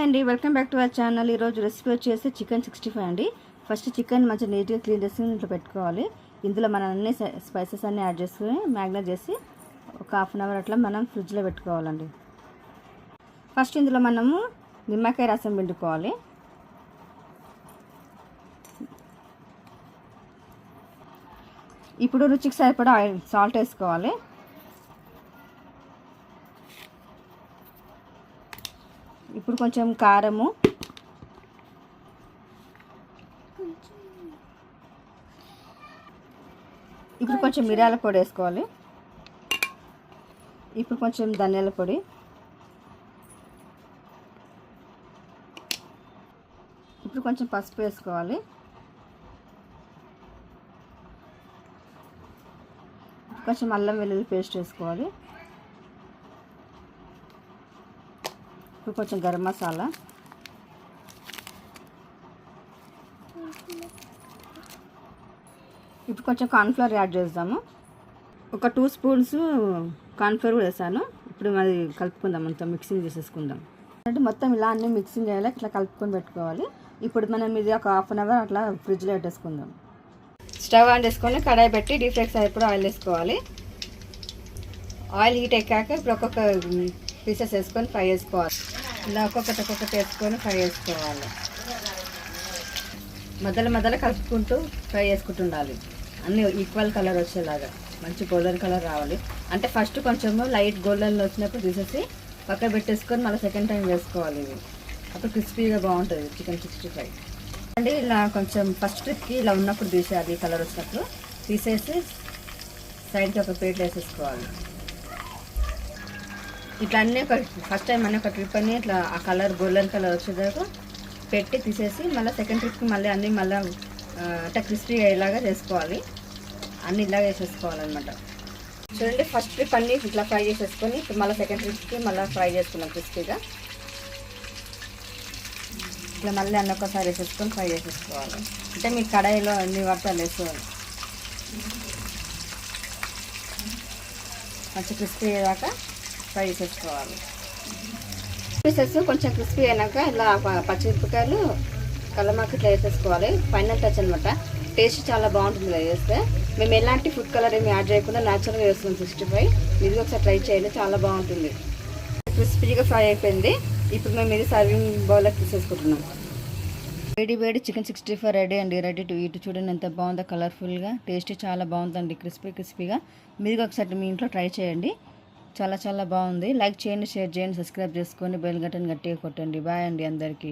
అండి, welcome back to our channel. ఈరోజు recipe వచ్చేసి చికెన్ 65 అండి. ఫస్ట్ చికెన్ మంచిగా నీట్గా క్లీన్ చేసుకుని ఇంట్లో పెట్టుకోవాలి. ఇందులో మనం అన్ని స్పైసెస్ అన్నీ యాడ్ చేసుకుని మ్యాగ్నేట్ చేసి ఒక హాఫ్ అన్ అవర్ అట్లా మనం ఫ్రిడ్జ్లో పెట్టుకోవాలండి. ఫస్ట్ ఇందులో మనము నిమ్మకాయ రసం పిండుకోవాలి. ఇప్పుడు రుచికి సరిపడా సాల్ట్ వేసుకోవాలి. ఇప్పుడు కొంచెం కారము, ఇప్పుడు కొంచెం మిరియాల పొడి వేసుకోవాలి. ఇప్పుడు కొంచెం ధనియాల పొడి, ఇప్పుడు కొంచెం పసుపు వేసుకోవాలి. కొంచెం అల్లం వెల్లుల్లి పేస్ట్ వేసుకోవాలి. ఇప్పుడు కొంచెం గరం మసాలా, ఇప్పుడు కొంచెం కార్న్ఫ్లవర్ యాడ్ చేద్దాము. ఒక 2 స్పూన్స్ కార్న్ఫ్లవర్ వేసాను. ఇప్పుడు మరి కలుపుకుందాం, అంతా మిక్సింగ్ చేసేసుకుందాం. అంటే మొత్తం ఇలా అన్నీ మిక్సింగ్ చేయాలి, ఇట్లా కలుపుకొని పెట్టుకోవాలి. ఇప్పుడు మనం ఇది ఒక హాఫ్ అన్ అవర్ అట్లా ఫ్రిడ్జ్లో పెట్టేసుకుందాం. స్టవ్ ఆన్ చేసుకొని కడాయి పెట్టి డీప్ ఫ్రై సరిపడా ఆయిల్ వేసుకోవాలి. ఆయిల్ హీట్ ఎక్కాక ఇప్పుడు ఒక్కొక్క పీసెస్ వేసుకొని ఫ్రై చేసుకోవాలి. ఇలా ఒక్కొక్కటి వేసుకొని ఫ్రై చేసుకోవాలి. మధ్యలో కలుపుకుంటూ ఫ్రై చేసుకుంటూ ఉండాలి. అన్నీ ఈక్వల్ కలర్ వచ్చేలాగా మంచి గోల్డెన్ కలర్ రావాలి. అంటే ఫస్ట్ కొంచెము లైట్ గోల్డెన్ వచ్చినప్పుడు తీసేసి పక్కన పెట్టేసుకొని మళ్ళీ సెకండ్ టైం వేసుకోవాలి. ఇవి అప్పుడు క్రిస్పీగా బాగుంటుంది చికెన్ 65 అండి. ఇలా కొంచెం ఫస్ట్ ట్రిప్కి ఇలా ఉన్నప్పుడు తీసేయాలి. కలర్ వచ్చినప్పుడు తీసేసి సైడ్కి ఒక ప్లేట్లో వేసేసుకోవాలి. ఇట్లా అన్నీ ఒక ఫస్ట్ టైం అన్నీ ఒక ట్రిప్ అని ఇట్లా ఆ కలర్ గోల్డెన్ కలర్ వచ్చేదాకా పెట్టి తీసేసి మళ్ళీ సెకండ్ ట్రిప్కి మళ్ళీ అన్నీ మళ్ళీ అంటే క్రిస్పీ అయ్యేలాగా చేసుకోవాలి. అన్నీ ఇలాగ వేసేసుకోవాలన్నమాట. చూడండి, ఫస్ట్ ట్రిప్ అన్నీ ఇట్లా ఫ్రై చేసేసుకొని ఇప్పుడు మళ్ళీ సెకండ్ ట్రిప్కి మళ్ళీ ఫ్రై చేసుకున్నాం క్రిస్పీగా. ఇట్లా మళ్ళీ అన్నీ ఒకసారి వేసేసుకొని ఫ్రై చేసేసుకోవాలి. అంటే మీ కడాయిలో అన్ని వార్తలు వేసుకోవాలి. మంచి క్రిస్పీ అయ్యేదాకా ఫ్రై చేసేసుకోవాలి. పీసెస్ కొంచెం క్రిస్పీ అయినాక ఇలా పచ్చిమిరపకాయలు కల్లమాకు ఇట్లా వేసేసుకోవాలి. ఫైనల్ టచ్ అనమాట. టేస్ట్ చాలా బాగుంటుంది ఇలా వేస్తే. మేము ఎలాంటి ఫుడ్ కలర్ ఏమి యాడ్ చేయకుండా న్యాచురల్గా వేస్తున్నాం 65. ఇది ఒకసారి ట్రై చేయండి, చాలా బాగుంటుంది. క్రిస్పీగా ఫ్రై అయిపోయింది. ఇప్పుడు మేము ఇది సర్వింగ్ బౌల్లోకి తీసేసుకుంటున్నాం. వేడి చికెన్ 65 రెడీ అండి. Ready to eat. చూడండి ఎంత బాగుందో, కలర్ఫుల్గా, టేస్ట్ చాలా బాగుందండి. క్రిస్పీగా మీరు ఒకసారి మీ ఇంట్లో ట్రై చేయండి. చాలా బాగుంది. లైక్ చేయండి, షేర్ చేయండి, సబ్స్క్రైబ్ చేసుకొని బెల్ బటన్ గట్టిగా కొట్టండి. బాయ్ అండి అందరికీ.